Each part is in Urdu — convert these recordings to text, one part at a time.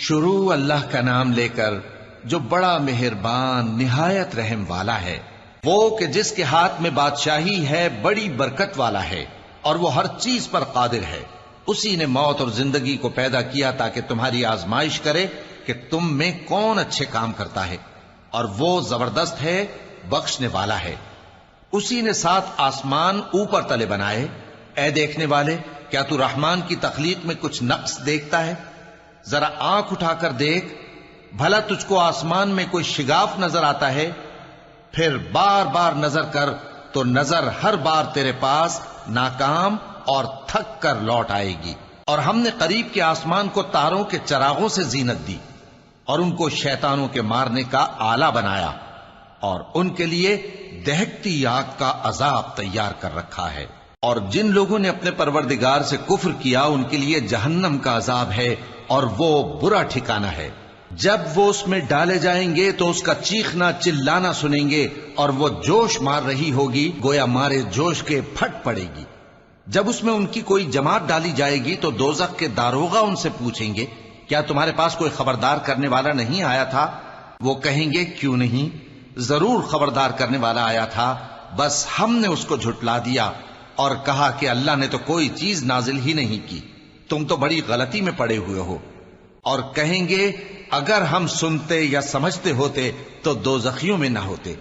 شروع اللہ کا نام لے کر جو بڑا مہربان نہایت رحم والا ہے، وہ کہ جس کے ہاتھ میں بادشاہی ہے، بڑی برکت والا ہے اور وہ ہر چیز پر قادر ہے۔ اسی نے موت اور زندگی کو پیدا کیا تاکہ تمہاری آزمائش کرے کہ تم میں کون اچھے کام کرتا ہے، اور وہ زبردست ہے، بخشنے والا ہے۔ اسی نے 7 آسمان اوپر تلے بنائے۔ اے دیکھنے والے، کیا تو رحمان کی تخلیق میں کچھ نقص دیکھتا ہے؟ ذرا آنکھ اٹھا کر دیکھ، بھلا تجھ کو آسمان میں کوئی شگاف نظر آتا ہے؟ پھر بار بار نظر کر تو نظر ہر بار تیرے پاس ناکام اور تھک کر لوٹ آئے گی۔ اور ہم نے قریب کے آسمان کو تاروں کے چراغوں سے زینت دی اور ان کو شیطانوں کے مارنے کا آلہ بنایا، اور ان کے لیے دہکتی آگ کا عذاب تیار کر رکھا ہے۔ اور جن لوگوں نے اپنے پروردگار سے کفر کیا ان کے لیے جہنم کا عذاب ہے، اور وہ برا ٹھکانہ ہے۔ جب وہ اس میں ڈالے جائیں گے تو اس کا چیخنا چلانا سنیں گے، اور وہ جوش مار رہی ہوگی گویا مارے جوش کے پھٹ پڑے گی۔ جب اس میں ان کی کوئی جماعت ڈالی جائے گی تو دوزخ کے داروغہ ان سے پوچھیں گے، کیا تمہارے پاس کوئی خبردار کرنے والا نہیں آیا تھا؟ وہ کہیں گے، کیوں نہیں، ضرور خبردار کرنے والا آیا تھا، بس ہم نے اس کو جھٹلا دیا اور کہا کہ اللہ نے تو کوئی چیز نازل ہی نہیں کی، تم تو بڑی غلطی میں پڑے ہوئے ہو۔ اور کہیں گے، اگر ہم سنتے یا سمجھتے ہوتے تو دوزخیوں میں نہ ہوتے۔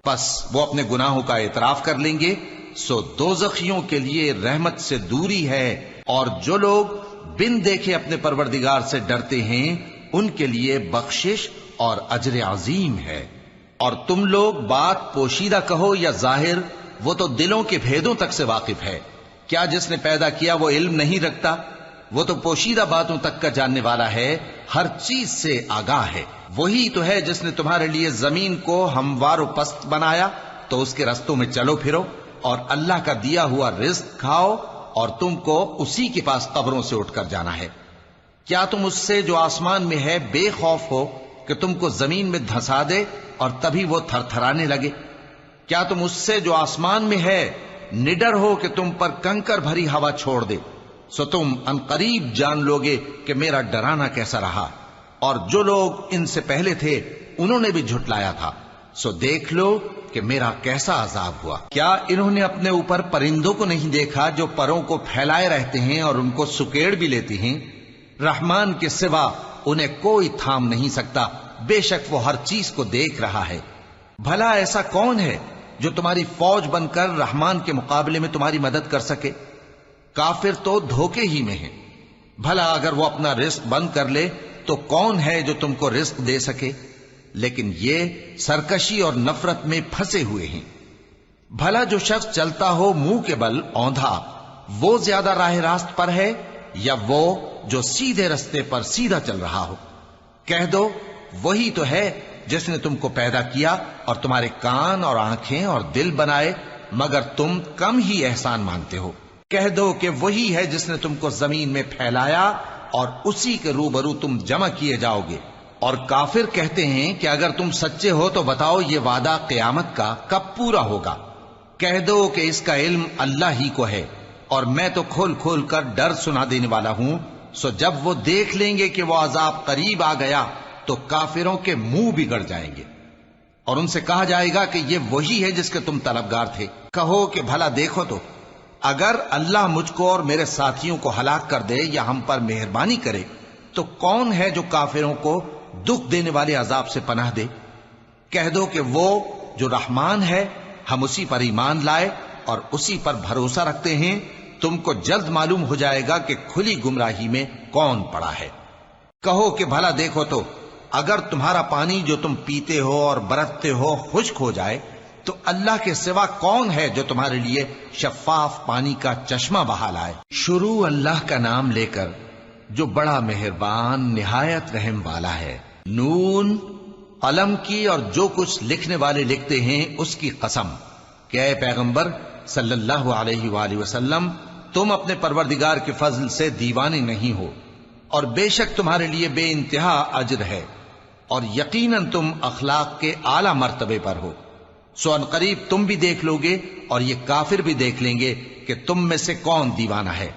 پس وہ اپنے گناہوں کا اعتراف کر لیں گے، سو دوزخیوں کے لیے رحمت سے دوری ہے، اور جو لوگ بن دیکھے اپنے پروردگار سے ڈرتے ہیں ان کے لیے بخشش اور اجر عظیم ہے۔ اور تم لوگ بات پوشیدہ کہو یا ظاہر، وہ تو دلوں کے بھیدوں تک سے واقف ہے۔ کیا جس نے پیدا کیا وہ علم نہیں رکھتا؟ وہ تو پوشیدہ باتوں تک کا جاننے والا ہے، ہر چیز سے آگاہ ہے۔ وہی تو ہے جس نے تمہارے لیے زمین کو ہموار و پست بنایا تو اس کے رستوں میں چلو پھرو، اور اللہ کا دیا ہوا رزق کھاؤ، اور تم کو اسی کے پاس قبروں سے اٹھ کر جانا ہے۔ کیا تم اس سے جو آسمان میں ہے بے خوف ہو کہ تم کو زمین میں دھسا دے اور تبھی وہ تھر تھرانے لگے؟ کیا تم اس سے جو آسمان میں ہے نڈر ہو کہ تم پر کنکر بھری ہوا چھوڑ دے؟ سو تم ان قریب جان لوگے کہ میرا ڈرانا کیسا رہا۔ اور جو لوگ ان سے پہلے تھے انہوں نے بھی جھٹلایا تھا، سو دیکھ لو کہ میرا کیسا عذاب ہوا۔ کیا انہوں نے اپنے اوپر پرندوں کو نہیں دیکھا جو پروں کو پھیلائے رہتے ہیں اور ان کو سکیڑ بھی لیتے ہیں؟ رحمان کے سوا انہیں کوئی تھام نہیں سکتا، بے شک وہ ہر چیز کو دیکھ رہا ہے۔ بھلا ایسا کون ہے جو تمہاری فوج بن کر رحمان کے مقابلے میں تمہاری مدد کر سکے؟ کافر تو دھوکے ہی میں ہیں۔ بھلا اگر وہ اپنا رزق بند کر لے تو کون ہے جو تم کو رزق دے سکے؟ لیکن یہ سرکشی اور نفرت میں پھنسے ہوئے ہیں۔ بھلا جو شخص چلتا ہو منہ کے بل اوندھا، وہ زیادہ راہ راست پر ہے یا وہ جو سیدھے رستے پر سیدھا چل رہا ہو؟ کہہ دو، وہی تو ہے جس نے تم کو پیدا کیا اور تمہارے کان اور آنکھیں اور دل بنائے، مگر تم کم ہی احسان مانتے ہو۔ کہہ دو کہ وہی ہے جس نے تم کو زمین میں پھیلایا اور اسی کے روبرو تم جمع کیے جاؤ گے۔ اور کافر کہتے ہیں کہ اگر تم سچے ہو تو بتاؤ یہ وعدہ قیامت کا کب پورا ہوگا؟ کہہ دو کہ اس کا علم اللہ ہی کو ہے، اور میں تو کھول کھول کر ڈر سنا دینے والا ہوں۔ سو جب وہ دیکھ لیں گے کہ وہ عذاب قریب آ گیا تو کافروں کے منہ بگڑ جائیں گے، اور ان سے کہا جائے گا کہ یہ وہی ہے جس کے تم طلبگار تھے۔ کہو کہ بھلا دیکھو تو، اگر اللہ مجھ کو اور میرے ساتھیوں کو ہلاک کر دے یا ہم پر مہربانی کرے تو کون ہے جو کافروں کو دکھ دینے والے عذاب سے پناہ دے؟ کہہ دو کہ وہ جو رحمان ہے، ہم اسی پر ایمان لائے اور اسی پر بھروسہ رکھتے ہیں۔ تم کو جلد معلوم ہو جائے گا کہ کھلی گمراہی میں کون پڑا ہے۔ کہو کہ بھلا دیکھو تو، اگر تمہارا پانی جو تم پیتے ہو اور برتتے ہو خشک ہو جائے تو اللہ کے سوا کون ہے جو تمہارے لیے شفاف پانی کا چشمہ بہا لائے؟ شروع اللہ کا نام لے کر جو بڑا مہربان نہایت رحم والا ہے۔ نون، قلم کی اور جو کچھ لکھنے والے لکھتے ہیں اس کی قسم کہ اے پیغمبر صلی اللہ علیہ وآلہ وسلم، تم اپنے پروردگار کے فضل سے دیوانے نہیں ہو، اور بے شک تمہارے لیے بے انتہا اجر ہے، اور یقیناً تم اخلاق کے اعلی مرتبے پر ہو۔ سو ان قریب تم بھی دیکھ لو گے اور یہ کافر بھی دیکھ لیں گے کہ تم میں سے کون دیوانہ ہے۔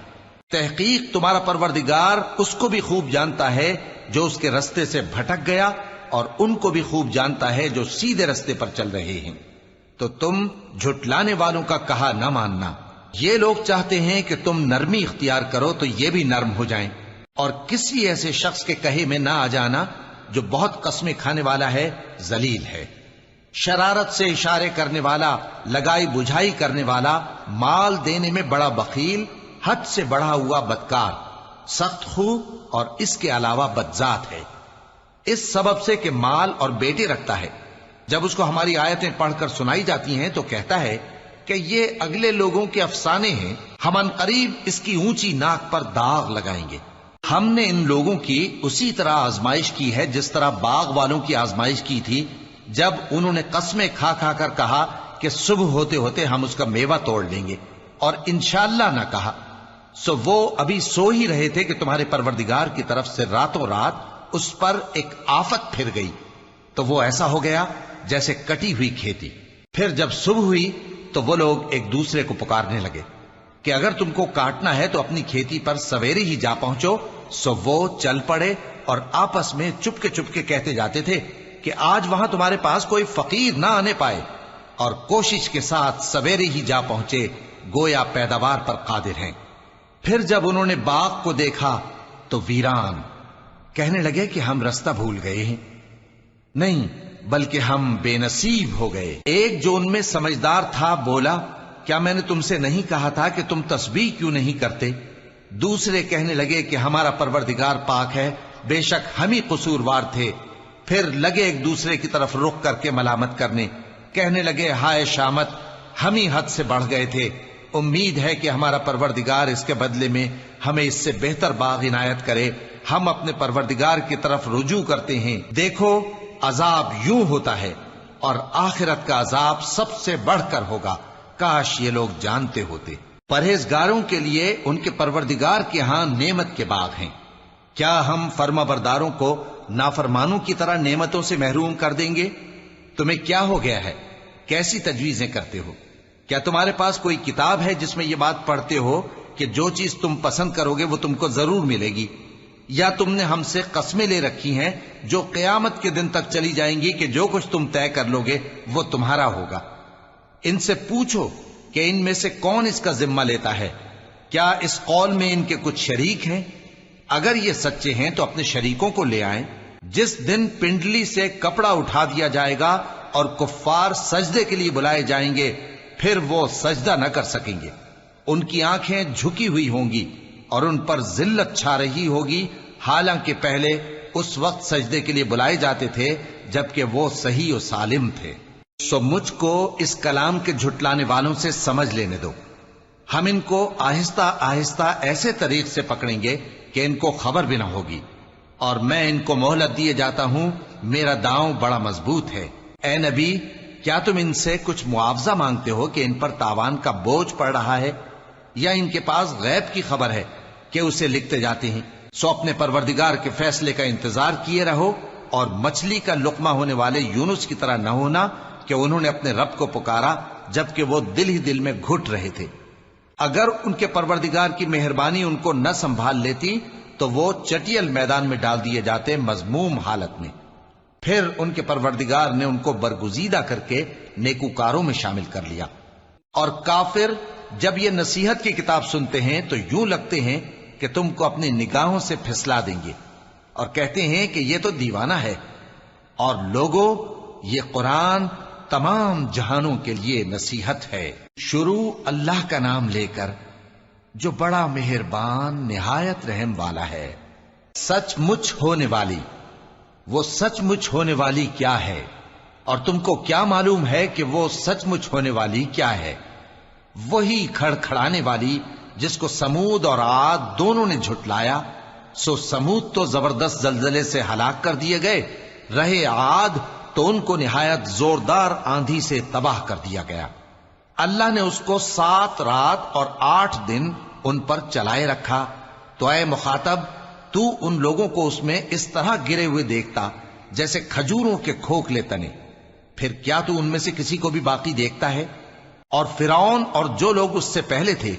تحقیق تمہارا پروردگار اس کو بھی خوب جانتا ہے جو اس کے رستے سے بھٹک گیا اور ان کو بھی خوب جانتا ہے جو سیدھے رستے پر چل رہے ہیں۔ تو تم جھٹلانے والوں کا کہا نہ ماننا۔ یہ لوگ چاہتے ہیں کہ تم نرمی اختیار کرو تو یہ بھی نرم ہو جائیں، اور کسی ایسے شخص کے کہے میں نہ آ جانا جو بہت قسمیں کھانے والا ہے، ذلیل ہے، شرارت سے اشارے کرنے والا، لگائی بجھائی کرنے والا، مال دینے میں بڑا بخیل، حد سے بڑھا ہوا بدکار، سخت خو اور اس کے علاوہ بدذات ہے، اس سبب سے کہ مال اور بیٹے رکھتا ہے۔ جب اس کو ہماری آیتیں پڑھ کر سنائی جاتی ہیں تو کہتا ہے کہ یہ اگلے لوگوں کے افسانے ہیں، ہم عنقریب اس کی اونچی ناک پر داغ لگائیں گے۔ ہم نے ان لوگوں کی اسی طرح آزمائش کی ہے جس طرح باغ والوں کی آزمائش کی تھی، جب انہوں نے قسمیں کھا کھا کر کہا کہ صبح ہوتے ہوتے ہم اس کا میوہ توڑ لیں گے، اور انشاءاللہ نہ کہا، سو وہ ابھی سو ہی رہے تھے کہ تمہارے پروردگار کی طرف سے راتوں رات اس پر ایک آفت پھر گئی، تو وہ ایسا ہو گیا جیسے کٹی ہوئی کھیتی۔ پھر جب صبح ہوئی تو وہ لوگ ایک دوسرے کو پکارنے لگے کہ اگر تم کو کاٹنا ہے تو اپنی کھیتی پر سویرے ہی جا پہنچو۔ سو وہ چل پڑے اور آپس میں چپ کے کہتے جاتے تھے کہ آج وہاں تمہارے پاس کوئی فقیر نہ آنے پائے، اور کوشش کے ساتھ سویرے ہی جا پہنچے، گویا پیداوار پر قادر ہیں۔ پھر جب انہوں نے باغ کو دیکھا تو ویران، کہنے لگے کہ ہم رستہ بھول گئے ہیں، نہیں بلکہ ہم بے نصیب ہو گئے۔ ایک جو ان میں سمجھدار تھا بولا، کیا میں نے تم سے نہیں کہا تھا کہ تم تسبیح کیوں نہیں کرتے؟ دوسرے کہنے لگے کہ ہمارا پروردگار پاک ہے، بے شک ہم ہی قصوروار تھے۔ پھر لگے ایک دوسرے کی طرف رخ کر کے ملامت کرنے، کہنے لگے ہائے شامت، ہم ہی حد سے بڑھ گئے تھے، امید ہے کہ ہمارا پروردگار اس کے بدلے میں ہمیں اس سے بہتر باغ عنایت کرے، ہم اپنے پروردگار کی طرف رجوع کرتے ہیں۔ دیکھو عذاب یوں ہوتا ہے، اور آخرت کا عذاب سب سے بڑھ کر ہوگا، کاش یہ لوگ جانتے ہوتے۔ پرہیزگاروں کے لیے ان کے پروردگار کے ہاں نعمت کے باغ ہیں۔ کیا ہم فرما برداروں کو نافرمانوں کی طرح نعمتوں سے محروم کر دیں گے؟ تمہیں کیا ہو گیا ہے؟ کیسی تجویزیں کرتے ہو؟ کیا تمہارے پاس کوئی کتاب ہے جس میں یہ بات پڑھتے ہو کہ جو چیز تم پسند کرو گے وہ تم کو ضرور ملے گی؟ یا تم نے ہم سے قسمیں لے رکھی ہیں جو قیامت کے دن تک چلی جائیں گی کہ جو کچھ تم طے کر لو گے وہ تمہارا ہوگا؟ ان سے پوچھو کہ ان میں سے کون اس کا ذمہ لیتا ہے؟ کیا اس قول میں ان کے کچھ شریک ہیں؟ اگر یہ سچے ہیں تو اپنے شریکوں کو لے آئیں۔ جس دن پنڈلی سے کپڑا اٹھا دیا جائے گا اور کفار سجدے کے لیے بلائے جائیں گے، پھر وہ سجدہ نہ کر سکیں گے، ان کی آنکھیں جھکی ہوئی ہوں گی اور ان پر ذلت چھا رہی ہوگی، حالانکہ پہلے اس وقت سجدے کے لیے بلائے جاتے تھے جبکہ وہ صحیح و سالم تھے۔ سو مجھ کو اس کلام کے جھٹلانے والوں سے سمجھ لینے دو، ہم ان کو آہستہ آہستہ ایسے طریق سے پکڑیں گے کہ ان کو خبر بھی نہ ہوگی، اور میں ان کو مہلت دیے جاتا ہوں، میرا داؤں بڑا مضبوط ہے۔ اے نبی، کیا تم ان سے کچھ معاوضہ مانگتے ہو کہ ان پر تاوان کا بوجھ پڑ رہا ہے، یا ان کے پاس غیب کی خبر ہے کہ اسے لکھتے جاتے ہیں؟ سو اپنے پروردگار کے فیصلے کا انتظار کیے رہو، اور مچھلی کا لقمہ ہونے والے یونس کی طرح نہ ہونا کہ انہوں نے اپنے رب کو پکارا جبکہ وہ دل ہی دل میں گھٹ رہے تھے۔ اگر ان کے پروردگار کی مہربانی ان کو نہ سنبھال لیتی تو وہ چٹیل میدان میں ڈال دیے جاتے مذموم حالت میں۔ پھر ان کے پروردگار نے ان کو برگزیدہ کر کے نیکوکاروں میں شامل کر لیا۔ اور کافر جب یہ نصیحت کی کتاب سنتے ہیں تو یوں لگتے ہیں کہ تم کو اپنی نگاہوں سے پھسلا دیں گے، اور کہتے ہیں کہ یہ تو دیوانہ ہے۔ اور لوگوں، یہ قرآن تمام جہانوں کے لیے نصیحت ہے۔ شروع اللہ کا نام لے کر جو بڑا مہربان نہایت رحم والا ہے۔ سچ مچ ہونے والی، وہ سچ مچ ہونے والی کیا ہے؟ اور تم کو کیا معلوم ہے کہ وہ سچ مچ ہونے والی کیا ہے؟ وہی کھڑکھڑانے والی جس کو سمود اور عاد دونوں نے جھٹلایا۔ سو سمود تو زبردست زلزلے سے ہلاک کر دیے گئے، رہے عاد تو ان کو نہایت زوردار آندھی سے تباہ کر دیا گیا۔ اللہ نے اس کو 7 رات اور 8 دن ان پر چلائے رکھا، تو اے مخاطب، تو ان لوگوں کو اس میں اس طرح گرے ہوئے دیکھتا جیسے کھجوروں کے کھوکھلے تنے، پھر کیا تو ان میں سے کسی کو بھی باقی دیکھتا ہے؟ اور فرعون اور جو لوگ اس سے پہلے تھے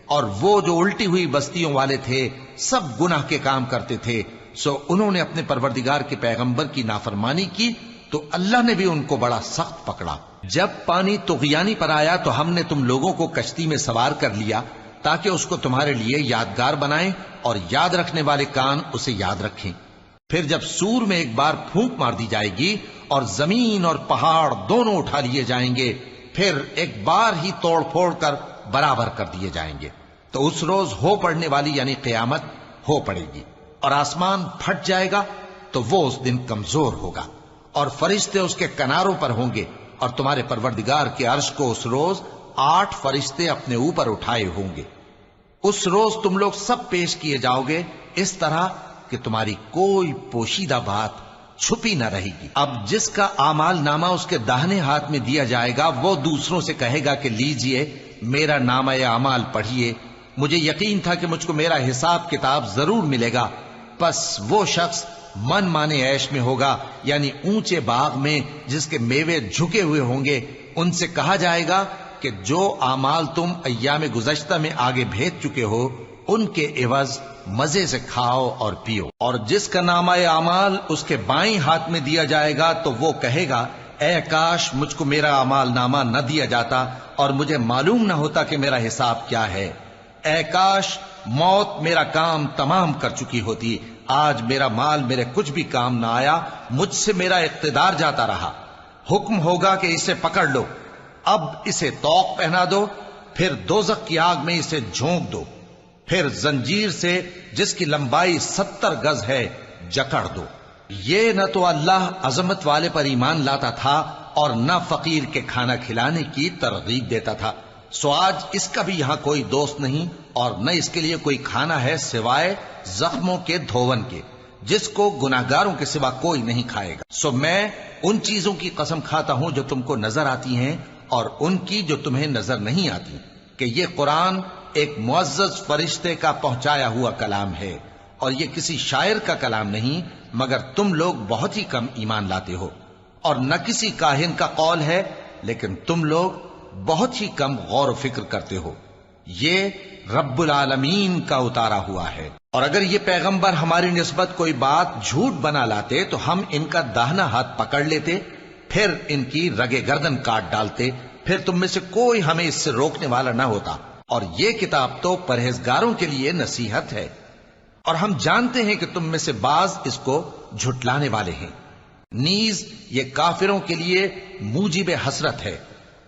اور وہ جو الٹی ہوئی بستیوں والے تھے، سب گناہ کے کام کرتے تھے، سو انہوں نے اپنے پروردگار کے پیغمبر کی نافرمانی کی تو اللہ نے بھی ان کو بڑا سخت پکڑا۔ جب پانی طغیانی پر آیا تو ہم نے تم لوگوں کو کشتی میں سوار کر لیا تاکہ اس کو تمہارے لیے یادگار بنائیں اور یاد رکھنے والے کان اسے یاد رکھیں۔ پھر جب سور میں ایک بار پھونک مار دی جائے گی اور زمین اور پہاڑ دونوں اٹھا لیے جائیں گے، پھر ایک بار ہی توڑ پھوڑ کر برابر کر دیے جائیں گے، تو اس روز ہو پڑنے والی یعنی قیامت ہو پڑے گی، اور آسمان پھٹ جائے گا تو وہ اس دن کمزور ہوگا، اور فرشتے اس کے کناروں پر ہوں گے، اور تمہارے پروردگار کے عرش کو اس روز 8 فرشتے اپنے اوپر اٹھائے ہوں گے۔ اس روز تم لوگ سب پیش کیے جاؤ گے اس طرح کہ تمہاری کوئی پوشیدہ بات چھپی نہ رہے گی۔ اب جس کا اعمال نامہ اس کے داہنے ہاتھ میں دیا جائے گا وہ دوسروں سے کہے گا کہ لیجئے میرا نامہ اعمال پڑھیے، مجھے یقین تھا کہ مجھ کو میرا حساب کتاب ضرور ملے گا۔ پس وہ شخص من مانے عیش میں ہوگا، یعنی اونچے باغ میں جس کے میوے جھکے ہوئے ہوں گے۔ ان سے کہا جائے گا کہ جو اعمال تم ایام گزشتہ میں آگے بھیج چکے ہو ان کے عوض مزے سے کھاؤ اور پیو۔ اور جس کا نامہ اعمال اس کے بائیں ہاتھ میں دیا جائے گا تو وہ کہے گا اے کاش مجھ کو میرا اعمال نامہ نہ دیا جاتا اور مجھے معلوم نہ ہوتا کہ میرا حساب کیا ہے۔ اے کاش موت میرا کام تمام کر چکی ہوتی، آج میرا مال میرے کچھ بھی کام نہ آیا، مجھ سے میرا اقتدار جاتا رہا۔ حکم ہوگا کہ اسے پکڑ لو، اب اسے طوق پہنا دو، پھر دوزخ کی آگ میں اسے جھونک دو، پھر زنجیر سے جس کی لمبائی 70 گز ہے جکڑ دو۔ یہ نہ تو اللہ عظمت والے پر ایمان لاتا تھا اور نہ فقیر کے کھانا کھلانے کی ترغیب دیتا تھا، سو آج اس کا بھی یہاں کوئی دوست نہیں اور نہ اس کے لیے کوئی کھانا ہے سوائے زخموں کے دھون کے، جس کو گناہگاروں کے سوا کوئی نہیں کھائے گا۔ سو میں ان چیزوں کی قسم کھاتا ہوں جو تم کو نظر آتی ہیں اور ان کی جو تمہیں نظر نہیں آتی، کہ یہ قرآن ایک معزز فرشتے کا پہنچایا ہوا کلام ہے اور یہ کسی شاعر کا کلام نہیں، مگر تم لوگ بہت ہی کم ایمان لاتے ہو، اور نہ کسی کاہن کا قول ہے لیکن تم لوگ بہت ہی کم غور و فکر کرتے ہو۔ یہ رب العالمین کا اتارا ہوا ہے، اور اگر یہ پیغمبر ہماری نسبت کوئی بات جھوٹ بنا لاتے تو ہم ان کا داہنا ہاتھ پکڑ لیتے، پھر ان کی رگے گردن کاٹ ڈالتے، پھر تم میں سے کوئی ہمیں اس سے روکنے والا نہ ہوتا، اور یہ کتاب تو پرہیزگاروں کے لیے نصیحت ہے، اور ہم جانتے ہیں کہ تم میں سے بعض اس کو جھٹلانے والے ہیں۔ نیز یہ کافروں کے لیے موجب حسرت ہے،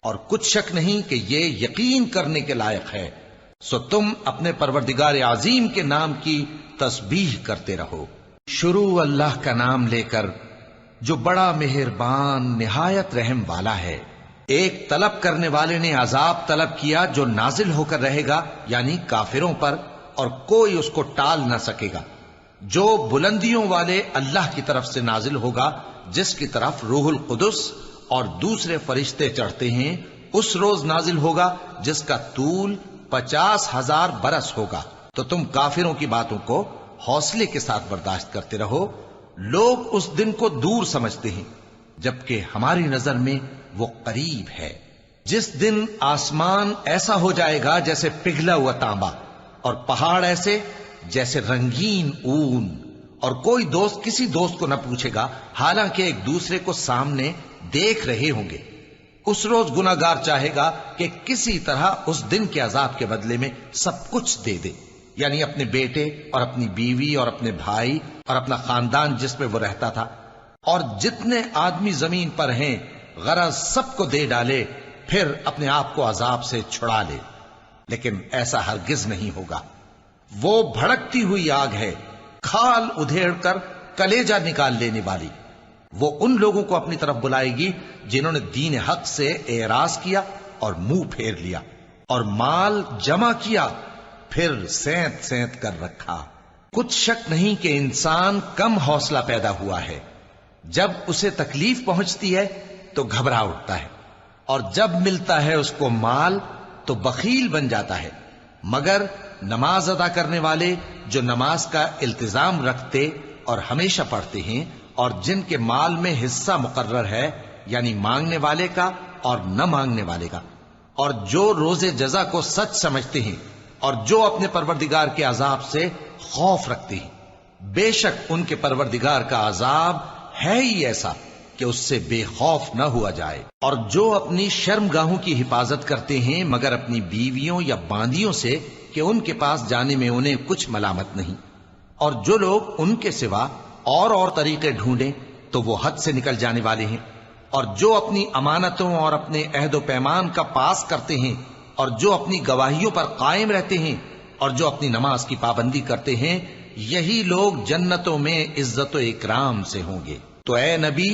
اور کچھ شک نہیں کہ یہ یقین کرنے کے لائق ہے، سو تم اپنے پروردگار عظیم کے نام کی تسبیح کرتے رہو۔ شروع اللہ کا نام لے کر جو بڑا مہربان نہایت رحم والا ہے۔ ایک طلب کرنے والے نے عذاب طلب کیا جو نازل ہو کر رہے گا، یعنی کافروں پر، اور کوئی اس کو ٹال نہ سکے گا، جو بلندیوں والے اللہ کی طرف سے نازل ہوگا، جس کی طرف روح القدس اور دوسرے فرشتے چڑھتے ہیں، اس روز نازل ہوگا جس کا طول 50,000 برس ہوگا۔ تو تم کافروں کی باتوں کو حوصلے کے ساتھ برداشت کرتے رہو۔ لوگ اس دن کو دور سمجھتے ہیں جبکہ ہماری نظر میں وہ قریب ہے، جس دن آسمان ایسا ہو جائے گا جیسے پگھلا ہوا تانبا، اور پہاڑ ایسے جیسے رنگین اون، اور کوئی دوست کسی دوست کو نہ پوچھے گا، حالانکہ ایک دوسرے کو سامنے دیکھ رہے ہوں گے۔ اس روز گناہگار چاہے گا کہ کسی طرح اس دن کے عذاب کے بدلے میں سب کچھ دے دے، یعنی اپنے بیٹے اور اپنی بیوی اور اپنے بھائی اور اپنا خاندان جس میں وہ رہتا تھا، اور جتنے آدمی زمین پر ہیں غرض سب کو دے ڈالے، پھر اپنے آپ کو عذاب سے چھڑا لے، لیکن ایسا ہرگز نہیں ہوگا۔ وہ بھڑکتی ہوئی آگ ہے، کھال ادھیڑ کر کلیجہ نکال لینے والی۔ وہ ان لوگوں کو اپنی طرف بلائے گی جنہوں نے دین حق سے اعراض کیا اور منہ پھیر لیا، اور مال جمع کیا پھر سینت سینت کر رکھا۔ کچھ شک نہیں کہ انسان کم حوصلہ پیدا ہوا ہے، جب اسے تکلیف پہنچتی ہے تو گھبرا اٹھتا ہے، اور جب ملتا ہے اس کو مال تو بخیل بن جاتا ہے، مگر نماز ادا کرنے والے جو نماز کا التزام رکھتے اور ہمیشہ پڑھتے ہیں، اور جن کے مال میں حصہ مقرر ہے، یعنی مانگنے والے کا اور نہ مانگنے والے کا، اور جو روز جزا کو سچ سمجھتے ہیں، اور جو اپنے پروردگار کے عذاب سے خوف رکھتے ہیں، بے شک ان کے پروردگار کا عذاب ہے ہی ایسا کہ اس سے بے خوف نہ ہوا جائے۔ اور جو اپنی شرمگاہوں کی حفاظت کرتے ہیں مگر اپنی بیویوں یا باندیوں سے کہ ان کے پاس جانے میں انہیں کچھ ملامت نہیں، اور جو لوگ ان کے سوا اور طریقے ڈھونڈیں تو وہ حد سے نکل جانے والے ہیں، اور جو اپنی امانتوں اور اپنے عہد و پیمان کا پاس کرتے ہیں، اور جو اپنی گواہیوں پر قائم رہتے ہیں، اور جو اپنی نماز کی پابندی کرتے ہیں، یہی لوگ جنتوں میں عزت و اکرام سے ہوں گے۔ تو اے نبی،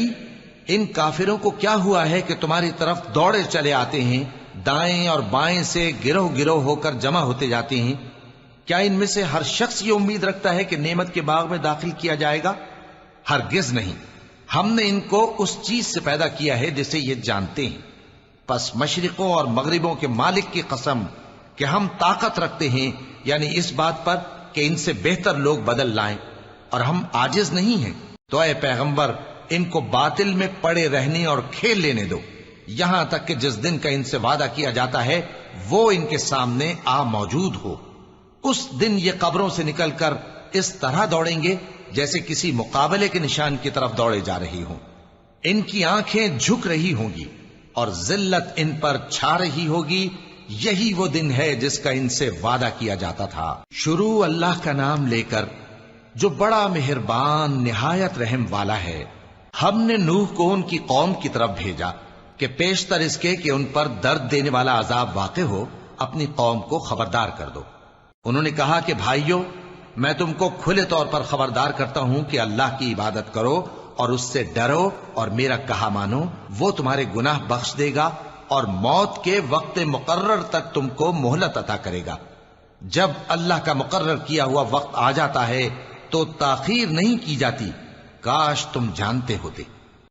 ان کافروں کو کیا ہوا ہے کہ تمہاری طرف دوڑے چلے آتے ہیں، دائیں اور بائیں سے گروہ گروہ ہو کر جمع ہوتے جاتے ہیں؟ کیا ان میں سے ہر شخص یہ امید رکھتا ہے کہ نعمت کے باغ میں داخل کیا جائے گا؟ ہرگز نہیں۔ ہم نے ان کو اس چیز سے پیدا کیا ہے جسے یہ جانتے ہیں، پس مشرقوں اور مغربوں کے مالک کی قسم کہ ہم طاقت رکھتے ہیں، یعنی اس بات پر کہ ان سے بہتر لوگ بدل لائیں، اور ہم عاجز نہیں ہیں۔ تو اے پیغمبر، ان کو باطل میں پڑے رہنے اور کھیل لینے دو، یہاں تک کہ جس دن کا ان سے وعدہ کیا جاتا ہے وہ ان کے سامنے آ موجود ہو۔ اس دن یہ قبروں سے نکل کر اس طرح دوڑیں گے جیسے کسی مقابلے کے نشان کی طرف دوڑے جا رہی ہوں۔ ان کی آنکھیں جھک رہی ہوں گی اور ذلت ان پر چھا رہی ہوگی۔ یہی وہ دن ہے جس کا ان سے وعدہ کیا جاتا تھا۔ شروع اللہ کا نام لے کر جو بڑا مہربان نہایت رحم والا ہے۔ ہم نے نوح کو ان کی قوم کی طرف بھیجا کہ پیشتر اس کے کہ ان پر درد دینے والا عذاب واقع ہو، اپنی قوم کو خبردار کر دو۔ انہوں نے کہا کہ بھائیو، میں تم کو کھلے طور پر خبردار کرتا ہوں کہ اللہ کی عبادت کرو اور اس سے ڈرو اور میرا کہا مانو، وہ تمہارے گناہ بخش دے گا اور موت کے وقت مقرر تک تم کو مہلت عطا کرے گا۔ جب اللہ کا مقرر کیا ہوا وقت آ جاتا ہے تو تاخیر نہیں کی جاتی، کاش تم جانتے ہوتے۔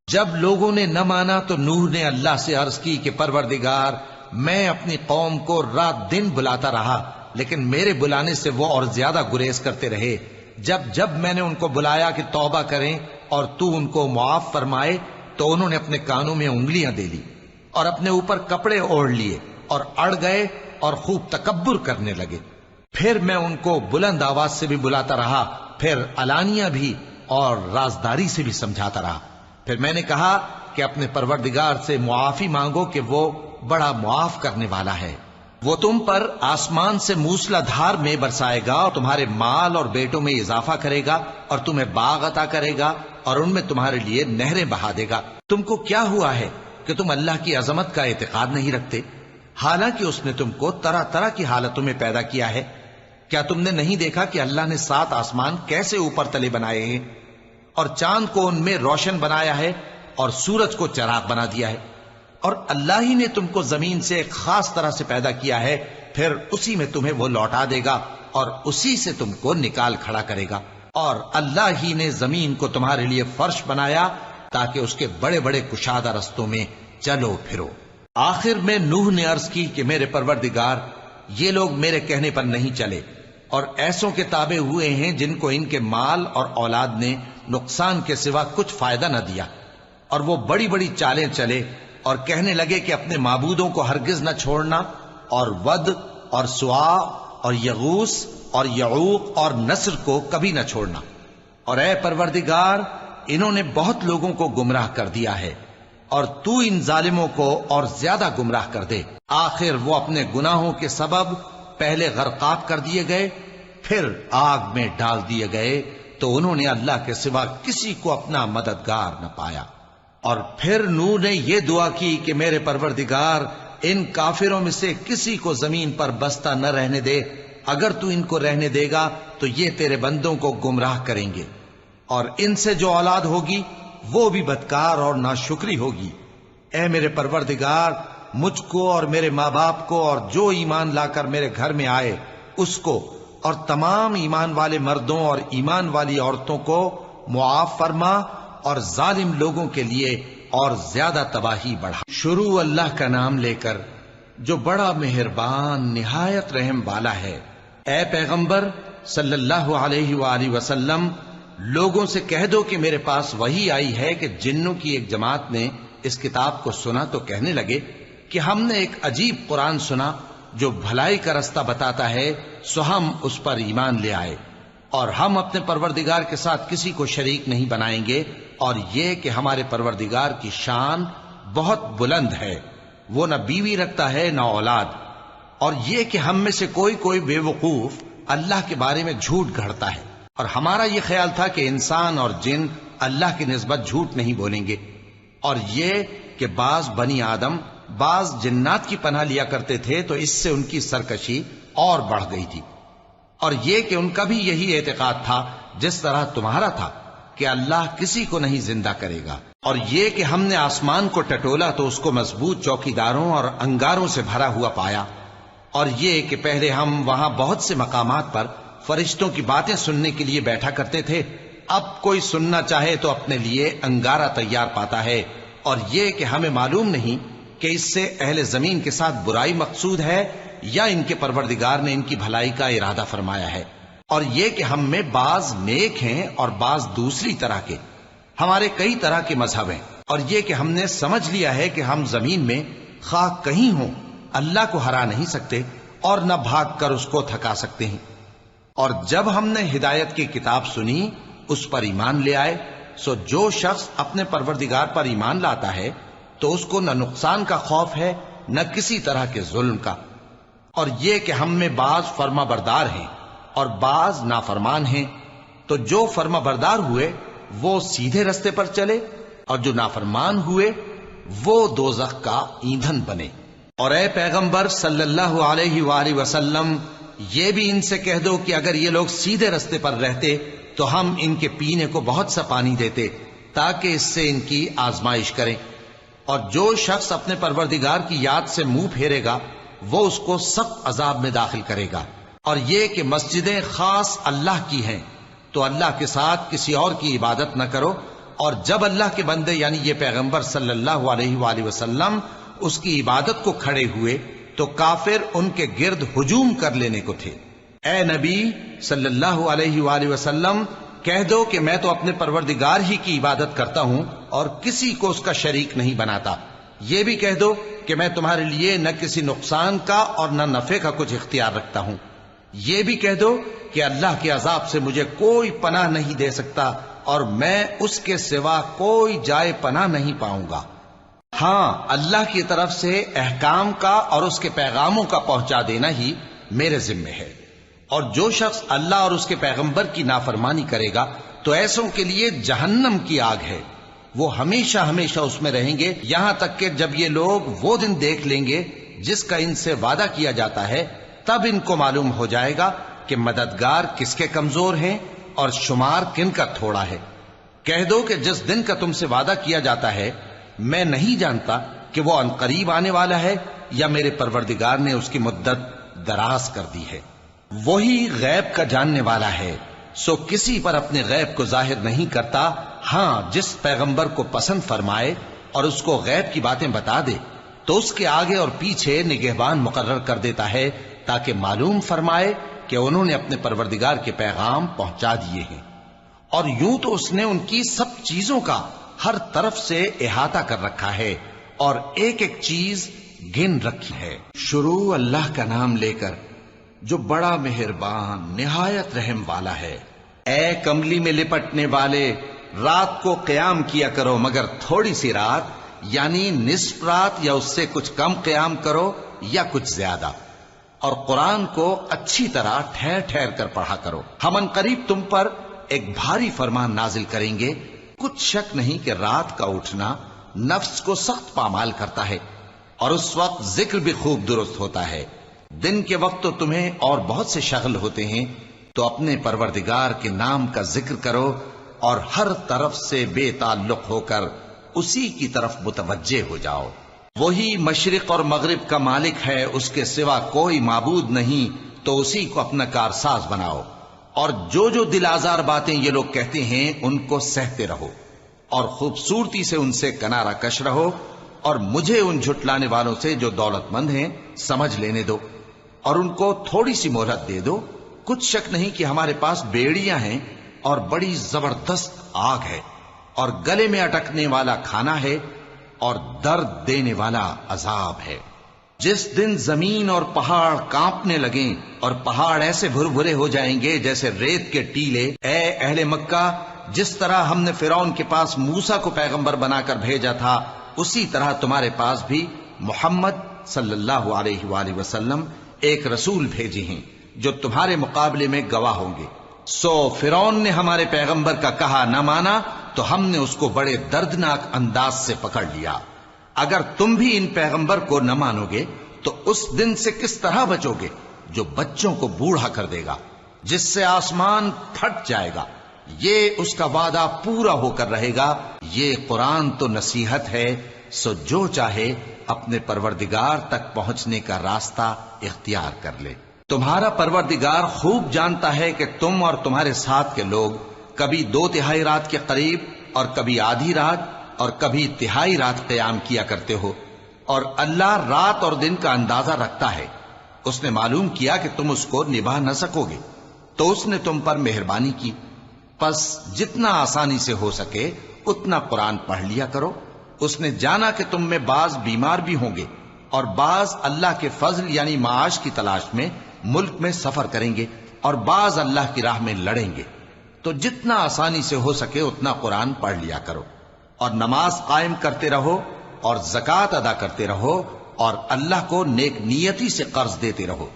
جب لوگوں نے نہ مانا تو نوح نے اللہ سے عرض کی کہ پروردگار، میں اپنی قوم کو رات دن بلاتا رہا، لیکن میرے بلانے سے وہ اور زیادہ گریز کرتے رہے۔ جب میں نے ان کو بلایا کہ توبہ کریں اور تو ان کو معاف فرمائے تو انہوں نے اپنے کانوں میں انگلیاں دے لی اور اپنے اوپر کپڑے اوڑھ لیے اور اڑ گئے اور خوب تکبر کرنے لگے۔ پھر میں ان کو بلند آواز سے بھی بلاتا رہا، پھر علانیہ بھی اور رازداری سے بھی سمجھاتا رہا۔ پھر میں نے کہا کہ اپنے پروردگار سے معافی مانگو کہ وہ بڑا معاف کرنے والا ہے۔ وہ تم پر آسمان سے موسلا دھار میں برسائے گا اور تمہارے مال اور بیٹوں میں اضافہ کرے گا اور تمہیں باغ عطا کرے گا اور ان میں تمہارے لیے نہریں بہا دے گا۔ تم کو کیا ہوا ہے کہ تم اللہ کی عظمت کا اعتقاد نہیں رکھتے، حالانکہ اس نے تم کو طرح طرح کی حالتوں میں پیدا کیا ہے؟ کیا تم نے نہیں دیکھا کہ اللہ نے 7 آسمان کیسے اوپر تلے بنائے ہیں اور چاند کو ان میں روشن بنایا ہے اور سورج کو چراغ بنا دیا ہے؟ اور اللہ ہی نے تم کو زمین سے ایک خاص طرح سے پیدا کیا ہے، پھر اسی میں تمہیں وہ لوٹا دے گا اور اسی سے تم کو نکال کھڑا کرے گا۔ اور اللہ ہی نے زمین کو تمہارے لیے فرش بنایا تاکہ اس کے بڑے بڑے کشادہ رستوں میں چلو پھرو۔ آخر میں نوح نے عرض کی کہ میرے پروردگار، یہ لوگ میرے کہنے پر نہیں چلے اور ایسوں کے تابع ہوئے ہیں جن کو ان کے مال اور اولاد نے نقصان کے سوا کچھ فائدہ نہ دیا، اور وہ بڑی بڑی چالیں چلے اور کہنے لگے کہ اپنے معبودوں کو ہرگز نہ چھوڑنا، اور ود اور سوا اور یغوث اور یعوق اور نصر کو کبھی نہ چھوڑنا۔ اور اے پروردگار، انہوں نے بہت لوگوں کو گمراہ کر دیا ہے، اور تو ان ظالموں کو اور زیادہ گمراہ کر دے۔ آخر وہ اپنے گناہوں کے سبب پہلے غرقاب کر دیے گئے، پھر آگ میں ڈال دیے گئے، تو انہوں نے اللہ کے سوا کسی کو اپنا مددگار نہ پایا۔ اور پھر نوح نے یہ دعا کی کہ میرے پروردگار، ان کافروں میں سے کسی کو زمین پر بستہ نہ رہنے دے، اگر تو ان کو رہنے دے گا تو یہ تیرے بندوں کو گمراہ کریں گے، اور ان سے جو اولاد ہوگی وہ بھی بدکار اور ناشکری ہوگی۔ اے میرے پروردگار، مجھ کو اور میرے ماں باپ کو اور جو ایمان لا کر میرے گھر میں آئے اس کو اور تمام ایمان والے مردوں اور ایمان والی عورتوں کو معاف فرما، اور ظالم لوگوں کے لیے اور زیادہ تباہی بڑھا۔ شروع اللہ کا نام لے کر جو بڑا مہربان نہایت رحم والا ہے۔ اے پیغمبر صلی اللہ علیہ وآلہ وسلم، لوگوں سے کہہ دو کہ میرے پاس وحی آئی ہے کہ جنوں کی ایک جماعت نے اس کتاب کو سنا تو کہنے لگے کہ ہم نے ایک عجیب قرآن سنا جو بھلائی کا رستہ بتاتا ہے، سو ہم اس پر ایمان لے آئے۔ اور ہم اپنے پروردگار کے ساتھ کسی کو شریک نہیں بنائیں گے، اور یہ کہ ہمارے پروردگار کی شان بہت بلند ہے، وہ نہ بیوی رکھتا ہے نہ اولاد، اور یہ کہ ہم میں سے کوئی بے وقوف اللہ کے بارے میں جھوٹ گھڑتا ہے، اور ہمارا یہ خیال تھا کہ انسان اور جن اللہ کی نسبت جھوٹ نہیں بولیں گے، اور یہ کہ بعض بنی آدم بعض جنات کی پناہ لیا کرتے تھے تو اس سے ان کی سرکشی اور بڑھ گئی تھی، اور یہ کہ ان کا بھی یہی اعتقاد تھا جس طرح تمہارا تھا کہ اللہ کسی کو نہیں زندہ کرے گا، اور یہ کہ ہم نے آسمان کو ٹٹولا تو اس کو مضبوط چوکیداروں اور انگاروں سے بھرا ہوا پایا، اور یہ کہ پہلے ہم وہاں بہت سے مقامات پر فرشتوں کی باتیں سننے کے لیے بیٹھا کرتے تھے، اب کوئی سننا چاہے تو اپنے لیے انگارہ تیار پاتا ہے، اور یہ کہ ہمیں معلوم نہیں کہ اس سے اہل زمین کے ساتھ برائی مقصود ہے یا ان کے پروردگار نے ان کی بھلائی کا ارادہ فرمایا ہے، اور یہ کہ ہم میں بعض نیک ہیں اور بعض دوسری طرح کے، ہمارے کئی طرح کے مذہب ہیں، اور یہ کہ ہم نے سمجھ لیا ہے کہ ہم زمین میں خواہ کہیں ہوں اللہ کو ہرا نہیں سکتے اور نہ بھاگ کر اس کو تھکا سکتے ہیں، اور جب ہم نے ہدایت کی کتاب سنی اس پر ایمان لے آئے، سو جو شخص اپنے پروردگار پر ایمان لاتا ہے تو اس کو نہ نقصان کا خوف ہے نہ کسی طرح کے ظلم کا، اور یہ کہ ہم میں بعض فرما بردار ہیں اور بعض نافرمان ہیں، تو جو فرما بردار ہوئے وہ سیدھے رستے پر چلے، اور جو نافرمان ہوئے وہ دوزخ کا ایندھن بنے۔ اور اے پیغمبر صلی اللہ علیہ وآلہ وسلم، یہ بھی ان سے کہہ دو کہ اگر یہ لوگ سیدھے رستے پر رہتے تو ہم ان کے پینے کو بہت سا پانی دیتے تاکہ اس سے ان کی آزمائش کریں، اور جو شخص اپنے پروردگار کی یاد سے منہ پھیرے گا وہ اس کو سخت عذاب میں داخل کرے گا، اور یہ کہ مسجدیں خاص اللہ کی ہیں تو اللہ کے ساتھ کسی اور کی عبادت نہ کرو، اور جب اللہ کے بندے یعنی یہ پیغمبر صلی اللہ علیہ وآلہ وسلم اس کی عبادت کو کھڑے ہوئے تو کافر ان کے گرد ہجوم کر لینے کو تھے۔ اے نبی صلی اللہ علیہ وآلہ وسلم، کہہ دو کہ میں تو اپنے پروردگار ہی کی عبادت کرتا ہوں اور کسی کو اس کا شریک نہیں بناتا، یہ بھی کہہ دو کہ میں تمہارے لیے نہ کسی نقصان کا اور نہ نفع کا کچھ اختیار رکھتا ہوں، یہ بھی کہہ دو کہ اللہ کے عذاب سے مجھے کوئی پناہ نہیں دے سکتا اور میں اس کے سوا کوئی جائے پناہ نہیں پاؤں گا، ہاں اللہ کی طرف سے احکام کا اور اس کے پیغاموں کا پہنچا دینا ہی میرے ذمہ ہے، اور جو شخص اللہ اور اس کے پیغمبر کی نافرمانی کرے گا تو ایسوں کے لیے جہنم کی آگ ہے، وہ ہمیشہ ہمیشہ اس میں رہیں گے، یہاں تک کہ جب یہ لوگ وہ دن دیکھ لیں گے جس کا ان سے وعدہ کیا جاتا ہے، تب ان کو معلوم ہو جائے گا کہ مددگار کس کے کمزور ہیں اور شمار کن کا تھوڑا ہے۔ کہہ دو کہ جس دن کا تم سے وعدہ کیا جاتا ہے میں نہیں جانتا کہ وہ عنقریب آنے والا ہے یا میرے پروردگار نے اس کی مدت دراز کر دی ہے، وہی غیب کا جاننے والا ہے، سو کسی پر اپنے غیب کو ظاہر نہیں کرتا، ہاں جس پیغمبر کو پسند فرمائے اور اس کو غیب کی باتیں بتا دے تو اس کے آگے اور پیچھے نگہبان مقرر کر دیتا ہے تاکہ معلوم فرمائے کہ انہوں نے اپنے پروردگار کے پیغام پہنچا دیے ہیں، اور یوں تو اس نے ان کی سب چیزوں کا ہر طرف سے احاطہ کر رکھا ہے اور ایک ایک چیز گن رکھی ہے۔ شروع اللہ کا نام لے کر جو بڑا مہربان نہایت رحم والا ہے۔ اے کملی میں لپٹنے والے، رات کو قیام کیا کرو مگر تھوڑی سی رات، یعنی نصف رات یا اس سے کچھ کم قیام کرو یا کچھ زیادہ، اور قرآن کو اچھی طرح ٹھہر ٹھہر کر پڑھا کرو، ہم ان قریب تم پر ایک بھاری فرمان نازل کریں گے۔ کچھ شک نہیں کہ رات کا اٹھنا نفس کو سخت پامال کرتا ہے اور اس وقت ذکر بھی خوب درست ہوتا ہے، دن کے وقت تو تمہیں اور بہت سے شغل ہوتے ہیں، تو اپنے پروردگار کے نام کا ذکر کرو اور ہر طرف سے بے تعلق ہو کر اسی کی طرف متوجہ ہو جاؤ۔ وہی مشرق اور مغرب کا مالک ہے، اس کے سوا کوئی معبود نہیں، تو اسی کو اپنا کارساز بناؤ، اور جو جو دل آزار باتیں یہ لوگ کہتے ہیں ان کو سہتے رہو اور خوبصورتی سے ان سے کنارہ کش رہو، اور مجھے ان جھٹلانے والوں سے جو دولت مند ہیں سمجھ لینے دو اور ان کو تھوڑی سی مہلت دے دو۔ کچھ شک نہیں کہ ہمارے پاس بیڑیاں ہیں اور بڑی زبردست آگ ہے، اور گلے میں اٹکنے والا کھانا ہے اور درد دینے والا عذاب ہے۔ جس دن زمین اور پہاڑ کانپنے لگیں اور پہاڑ ایسے بھربھرے ہو جائیں گے جیسے ریت کے ٹیلے، اے اہل مکہ، جس طرح ہم نے فرعون کے پاس موسیٰ کو پیغمبر بنا کر بھیجا تھا، اسی طرح تمہارے پاس بھی محمد صلی اللہ علیہ وآلہ وسلم ایک رسول بھیجے ہیں جو تمہارے مقابلے میں گواہ ہوں گے۔ سو فرعون نے ہمارے پیغمبر کا کہا نہ مانا تو ہم نے اس کو بڑے دردناک انداز سے پکڑ لیا۔ اگر تم بھی ان پیغمبر کو نہ مانو گے تو اس دن سے کس طرح بچو گے جو بچوں کو بوڑھا کر دے گا، جس سے آسمان پھٹ جائے گا۔ یہ اس کا وعدہ پورا ہو کر رہے گا۔ یہ قرآن تو نصیحت ہے، سو جو چاہے اپنے پروردگار تک پہنچنے کا راستہ اختیار کر لے۔ تمہارا پروردگار خوب جانتا ہے کہ تم اور تمہارے ساتھ کے لوگ کبھی 2/3 رات کے قریب اور کبھی آدھی رات اور کبھی تہائی رات قیام کیا کرتے ہو، اور اللہ رات اور دن کا اندازہ رکھتا ہے۔ اس نے معلوم کیا کہ تم اس کو نبھا نہ سکو گے تو اس نے تم پر مہربانی کی، پس جتنا آسانی سے ہو سکے اتنا قرآن پڑھ لیا کرو۔ اس نے جانا کہ تم میں بعض بیمار بھی ہوں گے اور بعض اللہ کے فضل یعنی معاش کی تلاش میں ملک میں سفر کریں گے اور بعض اللہ کی راہ میں لڑیں گے، تو جتنا آسانی سے ہو سکے اتنا قرآن پڑھ لیا کرو، اور نماز قائم کرتے رہو اور زکوٰۃ ادا کرتے رہو اور اللہ کو نیک نیتی سے قرض دیتے رہو،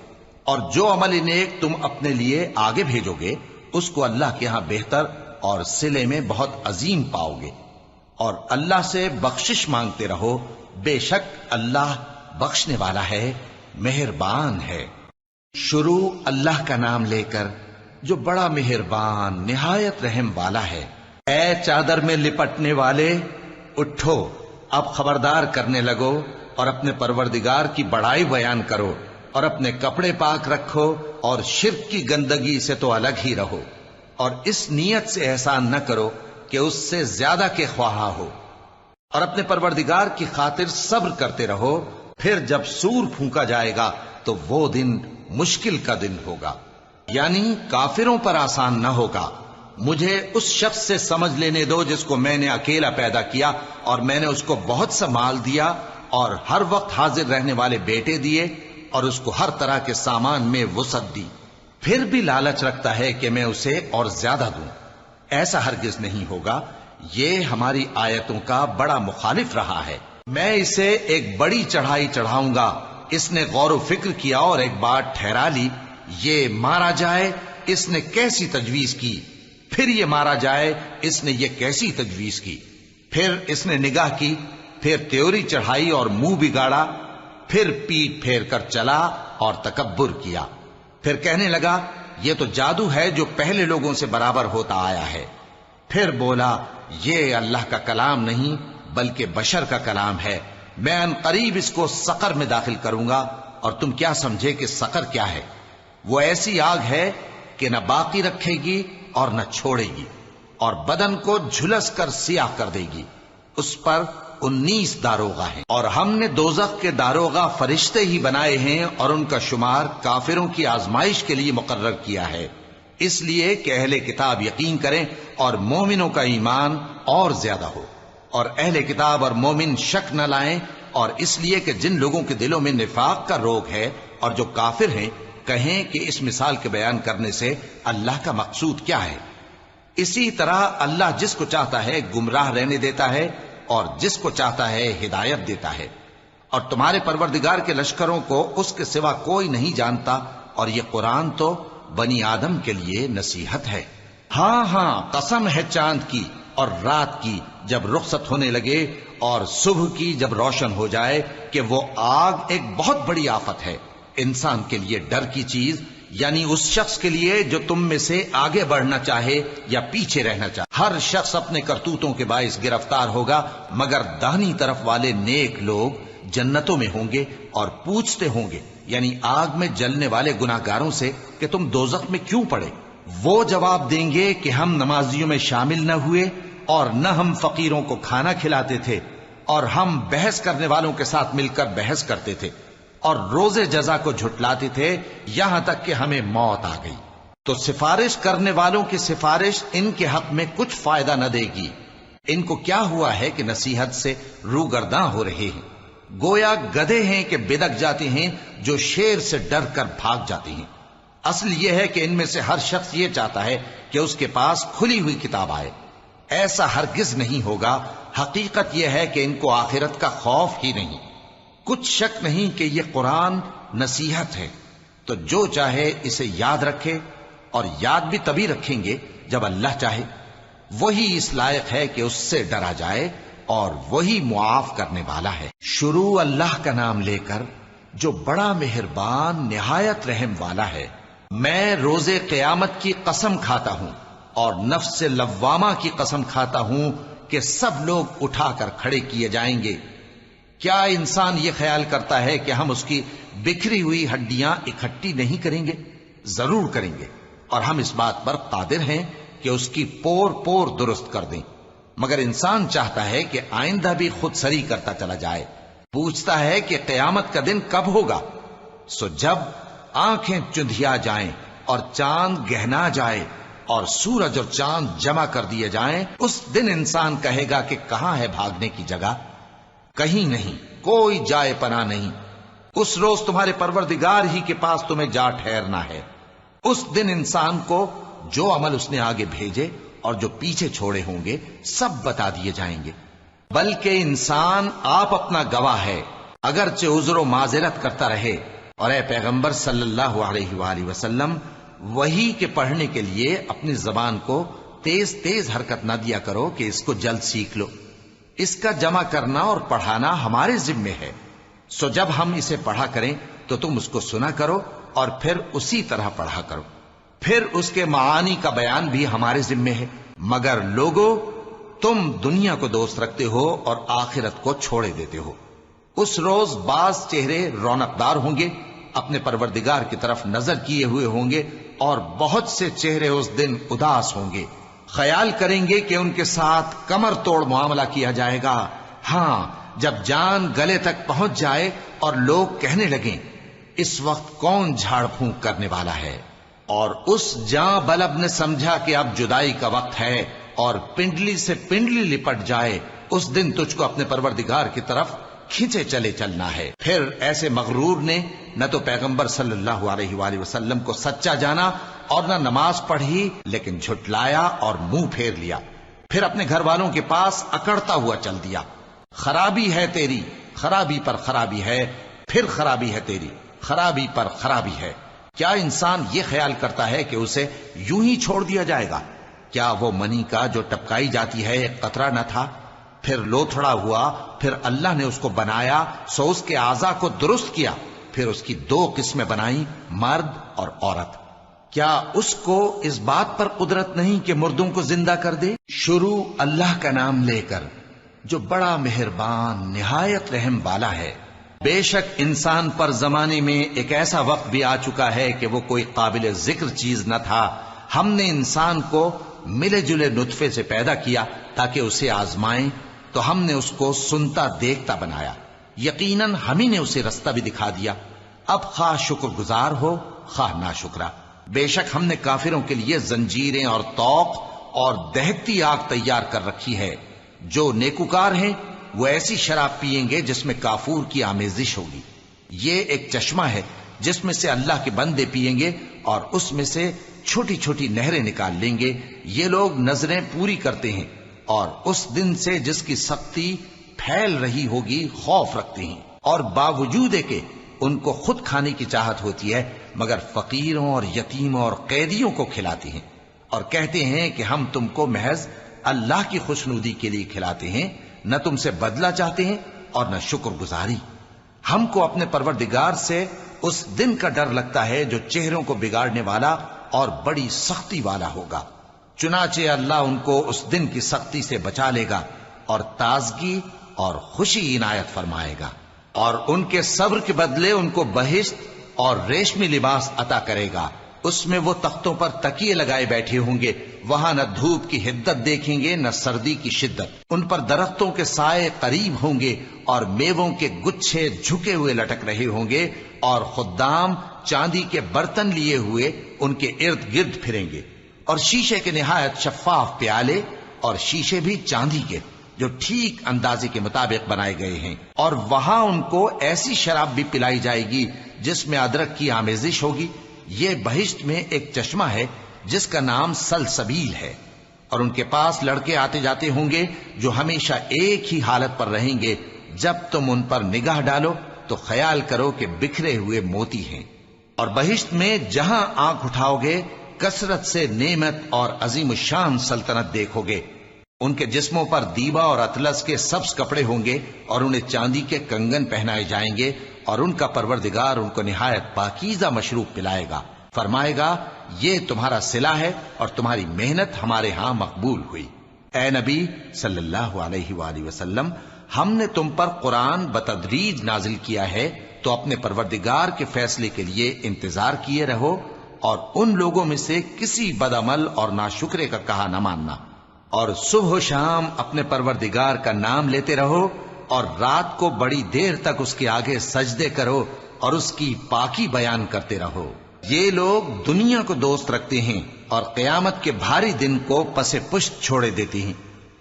اور جو عمل نیک تم اپنے لیے آگے بھیجو گے اس کو اللہ کے ہاں بہتر اور صلے میں بہت عظیم پاؤ گے، اور اللہ سے بخشش مانگتے رہو، بے شک اللہ بخشنے والا ہے، مہربان ہے۔ شروع اللہ کا نام لے کر جو بڑا مہربان نہایت رحم والا ہے۔ اے چادر میں لپٹنے والے، اٹھو، اب خبردار کرنے لگو اور اپنے پروردگار کی بڑائی بیان کرو، اور اپنے کپڑے پاک رکھو اور شرک کی گندگی سے تو الگ ہی رہو، اور اس نیت سے احسان نہ کرو کہ اس سے زیادہ کے خواہاں ہو، اور اپنے پروردگار کی خاطر صبر کرتے رہو۔ پھر جب سور پھونکا جائے گا تو وہ دن مشکل کا دن ہوگا، یعنی کافروں پر آسان نہ ہوگا۔ مجھے اس شخص سے سمجھ لینے دو جس کو میں نے اکیلا پیدا کیا اور میں نے اس کو بہت سا مال دیا اور ہر وقت حاضر رہنے والے بیٹے دیے اور اس کو ہر طرح کے سامان میں وسعت دی، پھر بھی لالچ رکھتا ہے کہ میں اسے اور زیادہ دوں۔ ایسا ہرگز نہیں ہوگا، یہ ہماری آیتوں کا بڑا مخالف رہا ہے۔ میں اسے ایک بڑی چڑھائی چڑھاؤں گا۔ اس نے غور و فکر کیا اور ایک بات ٹھہرا لی، یہ مارا جائے، اس نے کیسی تجویز کی، پھر یہ مارا جائے، اس نے یہ کیسی تجویز کی، پھر اس نے نگاہ کی، پھر تیوری چڑھائی اور منہ بگاڑا، پھر پیٹ پھیر کر چلا اور تکبر کیا، پھر کہنے لگا یہ تو جادو ہے جو پہلے لوگوں سے برابر ہوتا آیا ہے، پھر بولا یہ اللہ کا کلام نہیں بلکہ بشر کا کلام ہے، میں ان قریب اس کو سقر میں داخل کروں گا، اور تم کیا سمجھے کہ سقر کیا ہے؟ وہ ایسی آگ ہے کہ نہ باقی رکھے گی اور نہ چھوڑے گی، اور بدن کو جھلس کر سیاہ کر دے گی۔ اس پر 19 داروغہ ہیں، اور ہم نے دوزخ کے داروغہ فرشتے ہی بنائے ہیں، اور ان کا شمار کافروں کی آزمائش کے لیے مقرر کیا ہے، اس لیے کہ اہل کتاب یقین کریں اور مومنوں کا ایمان اور زیادہ ہو، اور اہل کتاب اور مومن شک نہ لائیں، اور اس لیے کہ جن لوگوں کے دلوں میں نفاق کا روگ ہے اور جو کافر ہیں کہیں کہ اس مثال کے بیان کرنے سے اللہ کا مقصود کیا ہے۔ اسی طرح اللہ جس کو چاہتا ہے گمراہ رہنے دیتا ہے اور جس کو چاہتا ہے ہدایت دیتا ہے، اور تمہارے پروردگار کے لشکروں کو اس کے سوا کوئی نہیں جانتا، اور یہ قرآن تو بنی آدم کے لیے نصیحت ہے۔ ہاں ہاں، قسم ہے چاند کی اور رات کی جب رخصت ہونے لگے، اور صبح کی جب روشن ہو جائے، کہ وہ آگ ایک بہت بڑی آفت ہے، انسان کے لیے ڈر کی چیز، یعنی اس شخص کے لیے جو تم میں سے آگے بڑھنا چاہے یا پیچھے رہنا چاہے۔ ہر شخص اپنے کرتوتوں کے باعث گرفتار ہوگا، مگر داہنی طرف والے نیک لوگ جنتوں میں ہوں گے اور پوچھتے ہوں گے، یعنی آگ میں جلنے والے گناہگاروں سے، کہ تم دوزخ میں کیوں پڑے؟ وہ جواب دیں گے کہ ہم نمازیوں میں شامل نہ ہوئے، اور نہ ہم فقیروں کو کھانا کھلاتے تھے، اور ہم بحث کرنے والوں کے ساتھ مل کر بحث کرتے تھے، اور روز جزا کو جھٹلاتے تھے، یہاں تک کہ ہمیں موت آ گئی۔ تو سفارش کرنے والوں کی سفارش ان کے حق میں کچھ فائدہ نہ دے گی۔ ان کو کیا ہوا ہے کہ نصیحت سے روگرداں ہو رہے ہیں؟ گویا گدھے ہیں کہ بدک جاتے ہیں جو شیر سے ڈر کر بھاگ جاتے ہیں۔ اصل یہ ہے کہ ان میں سے ہر شخص یہ چاہتا ہے کہ اس کے پاس کھلی ہوئی کتاب آئے۔ ایسا ہرگز نہیں ہوگا۔ حقیقت یہ ہے کہ ان کو آخرت کا خوف ہی نہیں۔ کچھ شک نہیں کہ یہ قرآن نصیحت ہے، تو جو چاہے اسے یاد رکھے، اور یاد بھی تبھی رکھیں گے جب اللہ چاہے۔ وہی اس لائق ہے کہ اس سے ڈرا جائے، اور وہی معاف کرنے والا ہے۔ شروع اللہ کا نام لے کر جو بڑا مہربان نہایت رحم والا ہے۔ میں روز قیامت کی قسم کھاتا ہوں اور نفس لوامہ کی قسم کھاتا ہوں کہ سب لوگ اٹھا کر کھڑے کیے جائیں گے۔ کیا انسان یہ خیال کرتا ہے کہ ہم اس کی بکھری ہوئی ہڈیاں اکٹھی نہیں کریں گے؟ ضرور کریں گے، اور ہم اس بات پر قادر ہیں کہ اس کی پور پور درست کر دیں۔ مگر انسان چاہتا ہے کہ آئندہ بھی خود سری کرتا چلا جائے۔ پوچھتا ہے کہ قیامت کا دن کب ہوگا؟ سو جب آنکھیں چندھیا جائیں اور چاند گہنا جائے اور سورج اور چاند جمع کر دیے جائیں، اس دن انسان کہے گا کہ کہاں ہے بھاگنے کی جگہ؟ کہیں نہیں، کوئی جائے پناہ نہیں۔ اس روز تمہارے پروردگار ہی کے پاس تمہیں جا ٹھہرنا ہے۔ اس دن انسان کو جو عمل اس نے آگے بھیجے اور جو پیچھے چھوڑے ہوں گے سب بتا دیے جائیں گے۔ بلکہ انسان آپ اپنا گواہ ہے، اگرچہ عذر و معذرت کرتا رہے۔ اور اے پیغمبر صلی اللہ علیہ وآلہ وسلم، وحی کے پڑھنے کے لیے اپنی زبان کو تیز تیز حرکت نہ دیا کرو کہ اس کو جلد سیکھ لو۔ اس کا جمع کرنا اور پڑھانا ہمارے ذمے ہے۔ سو جب ہم اسے پڑھا کریں تو تم اس کو سنا کرو اور پھر اسی طرح پڑھا کرو۔ پھر اس کے معانی کا بیان بھی ہمارے ذمے ہے۔ مگر لوگو، تم دنیا کو دوست رکھتے ہو اور آخرت کو چھوڑے دیتے ہو۔ اس روز بعض چہرے رونقدار ہوں گے، اپنے پروردگار کی طرف نظر کیے ہوئے ہوں گے، اور بہت سے چہرے اس دن اداس ہوں گے، خیال کریں گے کہ ان کے ساتھ کمر توڑ معاملہ کیا جائے گا۔ ہاں، جب جان گلے تک پہنچ جائے اور لوگ کہنے لگیں اس وقت کون جھاڑ پھونک کرنے والا ہے، اور اس جاں بلب نے سمجھا کہ اب جدائی کا وقت ہے اور پنڈلی سے پنڈلی لپٹ جائے، اس دن تجھ کو اپنے پروردگار کی طرف کھینچے چلے چلنا ہے۔ پھر ایسے مغرور نے نہ تو پیغمبر صلی اللہ علیہ وآلہ وسلم کو سچا جانا اور نہ نماز پڑھی، لیکن جھٹلایا اور منہ پھیر لیا، پھر اپنے گھر والوں کے پاس اکڑتا ہوا چل دیا۔ خرابی ہے تیری، خرابی پر خرابی ہے، پھر خرابی ہے تیری، خرابی پر خرابی ہے۔ کیا انسان یہ خیال کرتا ہے کہ اسے یوں ہی چھوڑ دیا جائے گا؟ کیا وہ منی کا جو ٹپکائی جاتی ہے ایک قطرہ نہ تھا، پھر لوتھڑا ہوا، پھر اللہ نے اس کو بنایا، سو اس کے اعضاء کو درست کیا، پھر اس کی دو قسمیں بنائیں، مرد اور عورت۔ کیا اس کو اس بات پر قدرت نہیں کہ مردوں کو زندہ کر دے؟ شروع اللہ کا نام لے کر جو بڑا مہربان نہایت رحم والا ہے۔ بے شک انسان پر زمانے میں ایک ایسا وقت بھی آ چکا ہے کہ وہ کوئی قابل ذکر چیز نہ تھا۔ ہم نے انسان کو ملے جلے نطفے سے پیدا کیا تاکہ اسے آزمائیں، تو ہم نے اس کو سنتا دیکھتا بنایا، یقیناً ہم ہی نے اسے رستہ بھی دکھا دیا۔ اب خواہ شکر گزار ہو خواہ ناشکرا۔ بے شک ہم نے کافروں کے لیے زنجیریں اور طوق اور دہکتی آگ تیار کر رکھی ہے۔ جو نیکوکار ہیں وہ ایسی شراب پیئیں گے جس میں کافور کی آمیزش ہوگی۔ یہ ایک چشمہ ہے جس میں سے اللہ کے بندے پیئیں گے اور اس میں سے چھوٹی چھوٹی نہریں نکال لیں گے۔ یہ لوگ نظریں پوری کرتے ہیں اور اس دن سے جس کی سختی پھیل رہی ہوگی خوف رکھتے ہیں، اور باوجود کہ ان کو خود کھانے کی چاہت ہوتی ہے مگر فقیروں اور یتیموں اور قیدیوں کو کھلاتے ہیں، اور کہتے ہیں کہ ہم تم کو محض اللہ کی خوشنودی کے لیے کھلاتے ہیں، نہ تم سے بدلہ چاہتے ہیں اور نہ شکر گزاری۔ ہم کو اپنے پروردگار سے اس دن کا ڈر لگتا ہے جو چہروں کو بگاڑنے والا اور بڑی سختی والا ہوگا۔ چنانچہ اللہ ان کو اس دن کی سختی سے بچا لے گا اور تازگی اور خوشی عنایت فرمائے گا، اور ان کے صبر کے بدلے ان کو بہشت اور ریشمی لباس عطا کرے گا۔ اس میں وہ تختوں پر تکیے لگائے بیٹھے ہوں گے، وہاں نہ دھوپ کی حدت دیکھیں گے نہ سردی کی شدت۔ ان پر درختوں کے سائے قریب ہوں گے اور میووں کے گچھے جھکے ہوئے لٹک رہے ہوں گے، اور خدام چاندی کے برتن لیے ہوئے ان کے ارد گرد پھریں گے، اور شیشے کے نہایت شفاف پیالے اور شیشے بھی چاندی کے، جو ٹھیک اندازے کے مطابق بنائے گئے ہیں، اور وہاں ان کو ایسی شراب بھی پلائی جائے گی جس میں ادرک کی آمیزش ہوگی۔ یہ بہشت میں ایک چشمہ ہے جس کا نام سلسبیل ہے، اور ان کے پاس لڑکے آتے جاتے ہوں گے جو ہمیشہ ایک ہی حالت پر رہیں گے۔ جب تم ان پر نگاہ ڈالو تو خیال کرو کہ بکھرے ہوئے موتی ہیں، اور بہشت میں جہاں آنکھ اٹھاؤ گے کثرت سے نعمت اور عظیم الشان سلطنت دیکھو گے۔ ان کے جسموں پر دیبا اور اطلس کے سبز کپڑے ہوں گے، اور انہیں چاندی کے کنگن پہنائے جائیں گے، اور ان کا پروردگار ان کو نہایت پاکیزہ مشروب پلائے گا، فرمائے گا یہ تمہارا صلہ ہے اور تمہاری محنت ہمارے ہاں مقبول ہوئی۔ اے نبی صلی اللہ علیہ وآلہ وسلم، ہم نے تم پر قرآن بتدریج نازل کیا ہے، تو اپنے پروردگار کے فیصلے کے لیے انتظار کیے رہو، اور ان لوگوں میں سے کسی بدعمل اور ناشکرے کا کہا نہ ماننا، اور صبح و شام اپنے پروردگار کا نام لیتے رہو، اور رات کو بڑی دیر تک اس کے آگے سجدے کرو اور اس کی پاکی بیان کرتے رہو۔ یہ لوگ دنیا کو دوست رکھتے ہیں اور قیامت کے بھاری دن کو پس پشت چھوڑے دیتے ہیں۔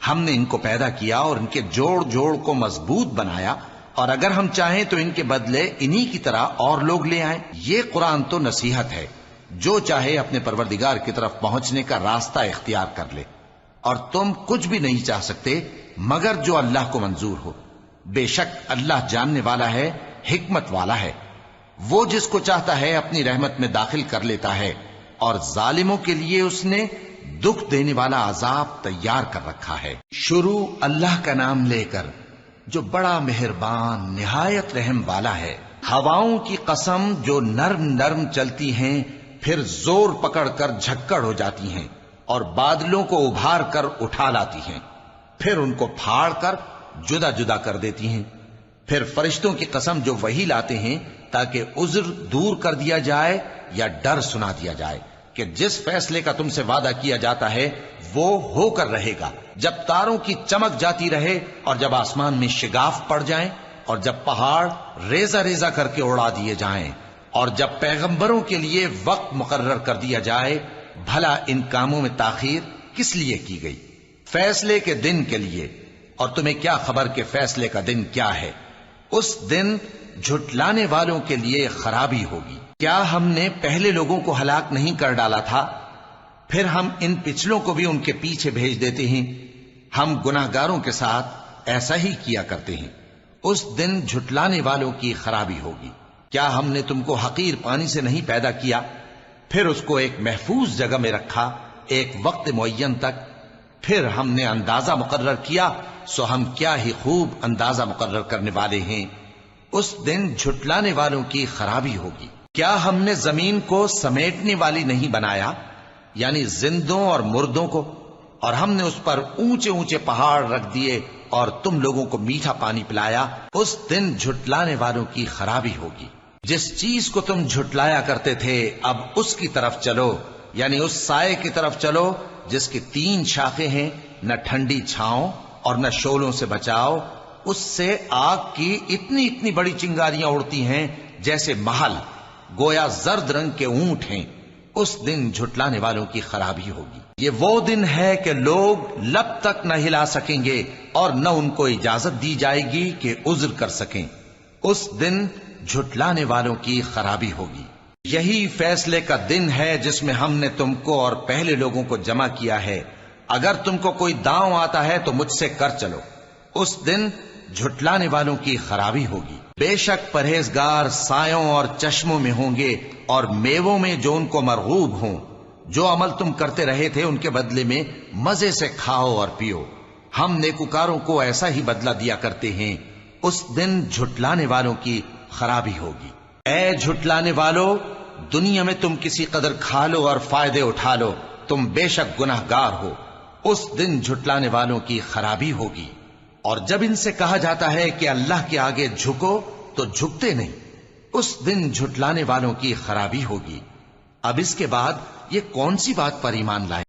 ہم نے ان کو پیدا کیا اور ان کے جوڑ جوڑ کو مضبوط بنایا، اور اگر ہم چاہیں تو ان کے بدلے انہی کی طرح اور لوگ لے آئیں۔ یہ قرآن تو نصیحت ہے، جو چاہے اپنے پروردگار کی طرف پہنچنے کا راستہ اختیار کر لے، اور تم کچھ بھی نہیں چاہ سکتے مگر جو اللہ کو منظور ہو۔ بے شک اللہ جاننے والا ہے، حکمت والا ہے۔ وہ جس کو چاہتا ہے اپنی رحمت میں داخل کر لیتا ہے، اور ظالموں کے لیے اس نے دکھ دینے والا عذاب تیار کر رکھا ہے۔ شروع اللہ کا نام لے کر جو بڑا مہربان نہایت رحم والا ہے۔ ہواؤں کی قسم جو نرم نرم چلتی ہیں پھر زور پکڑ کر جھکڑ ہو جاتی ہیں، اور بادلوں کو ابھار کر اٹھا لاتی ہیں، پھر ان کو پھاڑ کر جدا جدا کر دیتی ہیں۔ پھر فرشتوں کی قسم جو وحی لاتے ہیں تاکہ عذر دور کر دیا جائے یا ڈر سنا دیا جائے کہ جس فیصلے کا تم سے وعدہ کیا جاتا ہے وہ ہو کر رہے گا، جب تاروں کی چمک جاتی رہے، اور جب آسمان میں شگاف پڑ جائیں، اور جب پہاڑ ریزہ ریزہ کر کے اڑا دیے جائیں، اور جب پیغمبروں کے لیے وقت مقرر کر دیا جائے۔ بھلا ان کاموں میں تاخیر کس لیے کی گئی؟ فیصلے کے دن کے لیے، اور تمہیں کیا خبر کہ فیصلے کا دن کیا ہے؟ اس دن جھٹلانے والوں کے لیے خرابی ہوگی۔ کیا ہم نے پہلے لوگوں کو ہلاک نہیں کر ڈالا تھا؟ پھر ہم ان پچھلوں کو بھی ان کے پیچھے بھیج دیتے ہیں۔ ہم گناہگاروں کے ساتھ ایسا ہی کیا کرتے ہیں۔ اس دن جھٹلانے والوں کی خرابی ہوگی۔ کیا ہم نے تم کو حقیر پانی سے نہیں پیدا کیا، پھر اس کو ایک محفوظ جگہ میں رکھا ایک وقت معین تک، پھر ہم نے اندازہ مقرر کیا، سو ہم کیا ہی خوب اندازہ مقرر کرنے والے ہیں۔ اس دن جھٹلانے والوں کی خرابی ہوگی۔ کیا ہم نے زمین کو سمیٹنے والی نہیں بنایا، یعنی زندوں اور مردوں کو، اور ہم نے اس پر اونچے اونچے پہاڑ رکھ دیے اور تم لوگوں کو میٹھا پانی پلایا۔ اس دن جھٹلانے والوں کی خرابی ہوگی۔ جس چیز کو تم جھٹلایا کرتے تھے اب اس کی طرف چلو، یعنی اس سائے کی طرف چلو جس کی 3 شاخیں ہیں، نہ ٹھنڈی چھاؤں اور نہ شعلوں سے بچاؤ۔ اس سے آگ کی اتنی اتنی بڑی چنگاریاں اڑتی ہیں جیسے محل، گویا زرد رنگ کے اونٹ ہیں۔ اس دن جھٹلانے والوں کی خرابی ہوگی۔ یہ وہ دن ہے کہ لوگ لب تک نہ ہلا سکیں گے اور نہ ان کو اجازت دی جائے گی کہ عذر کر سکیں۔ اس دن جھٹلانے والوں کی خرابی ہوگی۔ یہی فیصلے کا دن ہے جس میں ہم نے تم کو اور پہلے لوگوں کو جمع کیا ہے۔ اگر تم کو کوئی داؤں آتا ہے تو مجھ سے کر چلو۔ اس دن جھٹلانے والوں کی خرابی ہوگی۔ بے شک پرہیزگار سایوں اور چشموں میں ہوں گے اور میووں میں جو ان کو مرغوب ہوں۔ جو عمل تم کرتے رہے تھے ان کے بدلے میں مزے سے کھاؤ اور پیو۔ ہم نیکوکاروں کو ایسا ہی بدلہ دیا کرتے ہیں۔ اس دن جھٹلانے والوں کی خرابی ہوگی۔ اے جھٹلانے والو، دنیا میں تم کسی قدر کھا لو اور فائدے اٹھا لو، تم بے شک گناہگار ہو۔ اس دن جھٹلانے والوں کی خرابی ہوگی۔ اور جب ان سے کہا جاتا ہے کہ اللہ کے آگے جھکو تو جھکتے نہیں۔ اس دن جھٹلانے والوں کی خرابی ہوگی۔ اب اس کے بعد یہ کون سی بات پر ایمان لائے؟